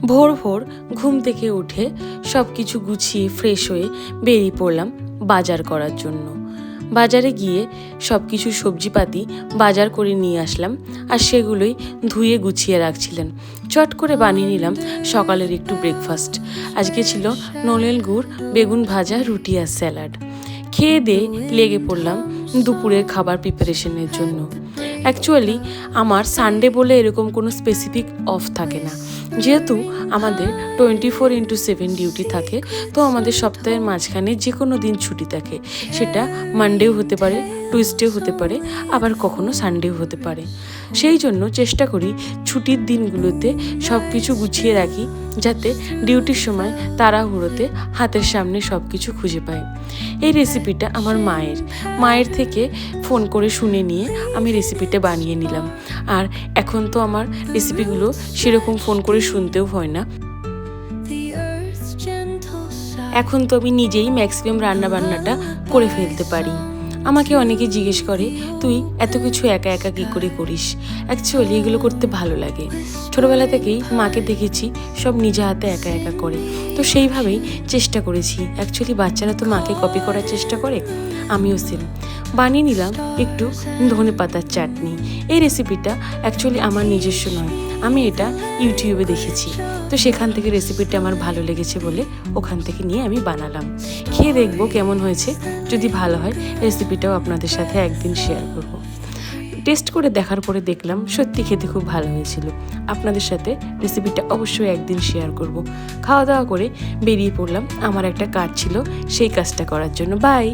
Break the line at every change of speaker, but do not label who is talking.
ভোর ভোর ঘুম থেকে উঠে সব কিছু গুছিয়ে ফ্রেশ হয়ে বেরিয়ে পড়লাম বাজার করার জন্য। বাজারে গিয়ে সব কিছু সবজিপাতি বাজার করে নিয়ে আসলাম, আর সেগুলোই ধুয়ে গুছিয়ে রাখছিলেন। চট করে বানিয়ে নিলাম সকালের একটু ব্রেকফাস্ট। আজকে ছিল নলেন গুড়, বেগুন ভাজা, রুটি আর স্যালাড। খেয়ে দিয়ে লেগে পড়লাম দুপুরের খাবার প্রিপারেশনের জন্য। অ্যাকচুয়ালি আমার সানডে বলে এরকম কোনো স্পেসিফিক অফ থাকে না, যেহেতু আমাদের 24/7 ডিউটি থাকে। তো আমাদের সপ্তাহের মাঝখানে যে কোনো দিন ছুটি থাকে, সেটা মানডেও হতে পারে, টুইসডেও হতে পারে, আবার কখনো সানডেও হতে পারে। সেই জন্য চেষ্টা করি ছুটির দিনগুলোতে সব কিছু গুছিয়ে রাখি, যাতে ডিউটির সময় তাড়াহুড়োতে হাতের সামনে সব কিছু খুঁজে পাই। এই রেসিপিটা আমার মায়ের থেকে ফোন করে শুনে নিয়ে আমি রেসিপিটা বানিয়ে নিলাম। আর এখন তো আমার রেসিপিগুলো সেরকম ফোন করে শুনতেও হয় না, এখন তো আমি নিজেই ম্যাক্সিমাম রান্নাবান্নাটা করে ফেলতে পারি। আমাকে অনেকে জিজ্ঞেস করে, তুই এত কিছু একা একা কী করে করিস? অ্যাকচুয়ালি এগুলো করতে ভালো লাগে। ছোটোবেলা থেকেই মাকে দেখেছি সব নিজে হাতে একা একা করে, তো সেইভাবেই চেষ্টা করেছি। অ্যাকচুয়ালি বাচ্চারা তো মাকে কপি করার চেষ্টা করে, আমিও সেম। বানিয়ে নিলাম একটু ধনেপাতার চাটনি। এই রেসিপিটা অ্যাকচুয়ালি আমার নিজস্ব নয়, আমি এটা ইউটিউবে দেখেছি, তো সেখান থেকে রেসিপিটা আমার ভালো লেগেছে বলে ওখান থেকে নিয়ে আমি বানালাম। খেয়ে দেখবো কেমন হয়েছে। যদি ভালো হয় রেসিপিটাও আপনাদের সাথে একদিন শেয়ার করব। টেস্ট করে দেখার পরে দেখলাম সত্যি খেতে খুব ভালো হয়েছিল। আপনাদের সাথে রেসিপিটা অবশ্যই একদিন শেয়ার করব। খাওয়া দাওয়া করে বেরিয়ে পড়লাম, আমার একটা কাজ ছিল সেই কাজটা করার জন্য। বাই।